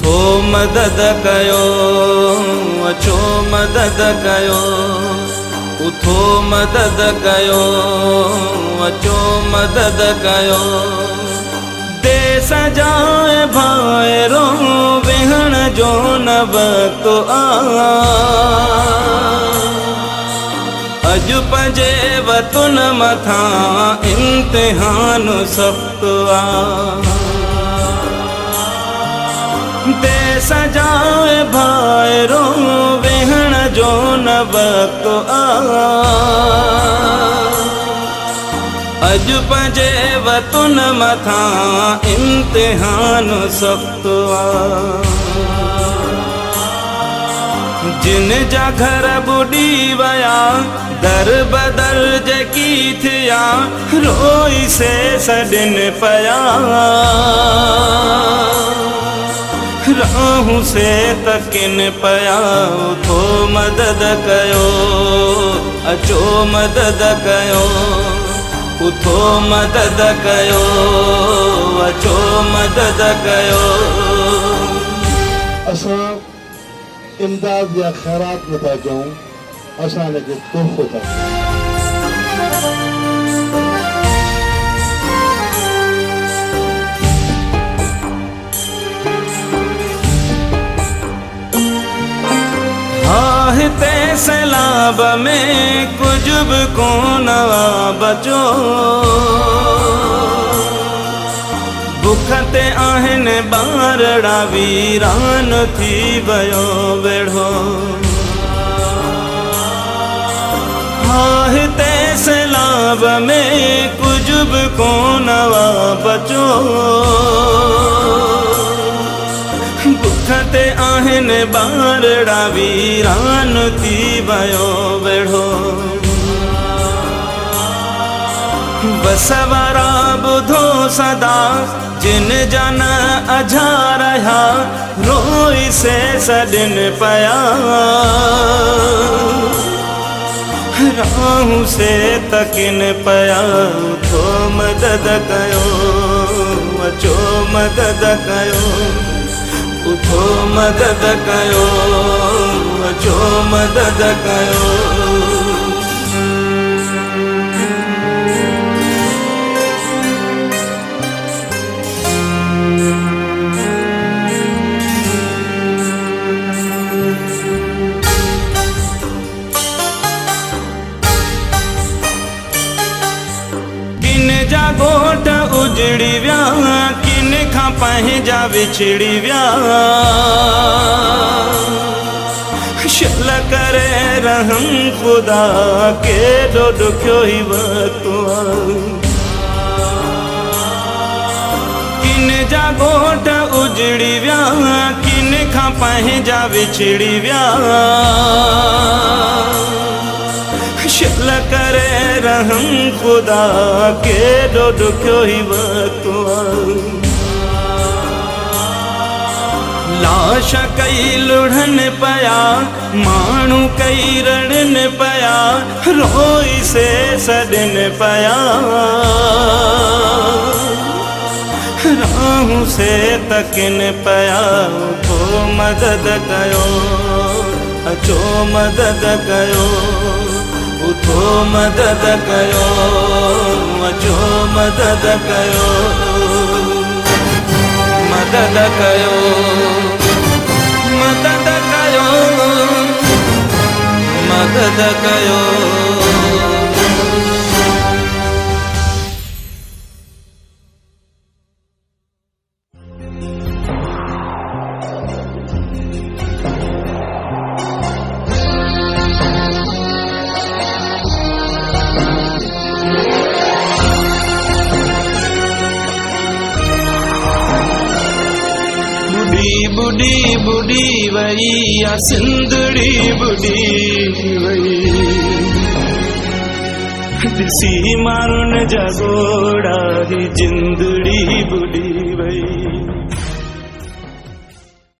उथो मदद कयो, अचो मदद कयो, उथो मदद कयो, अचो मदद कयो। देश जाए भाइरो वेहण जो न वक़्तु आ, अजु पंजे वतन मथा इम्तिहान सख्त आ। देश जाए भाइरो वेहण जो न वक़्तु आ, अजु पंजे वतन मथा इम्तिहान सख्त आ। जिन जा घर बुडी वया दर बदर जेकी थिया, रोई से सडिन पया, राहू से तकिन पया। उथो मदद कयो, अचो मदद कयो, उथो मदद कयो, अचो मदद कयो। असां इमदाद या खैरात में था चऊं, असां हिनखे तोहफ़ो था चऊं। हिते सैलाब में कुछ भी कोन बचो, बुख ते आहिनि ॿारड़ा वीरान थी वियो वेढ़ो। हिते सैलाब में कुछ भी कोन बचो, बुख ते आहिनि ॿारड़ा वीरान थी वियो वेढ़ो। बसवारा ॿुधो सदा जिन जन अझा रहा, रोई से सडिन पया, राहू से तकिन पया। उथो मदद कयो, अचो मदद कयो, उथो मदद कयो, अचो मदद कयो। किन जा गोठ उजड़ी विया, किन खां पंहिंजा विछड़ी विया, शल करे रहम खुदा केॾो ॾुखियो ई वक़्तु आ। किन जा गोठ उजड़ी विया, किन खां पंहिंजा विछड़ी विया, शल करे रहम खुदा केॾो ॾुखियो ई वक़्तु आ। लाश कई लुढ़न पया, माण्हू कई रड़न पया, रोई से सडिन पया, राहू से तकिन पया। उथो मदद कयो, अचो मदद कयो, उथो मदद कयो, अचो मदद कयो, मदद कयो, मदद कयो, मदद कयो। बुढ़ी बुढ़ी वई या सिंधड़ी बुढ़ी वई, ॾिसी माण्हुनि जा गोड़ा ही जिंदड़ी बुढ़ी वई।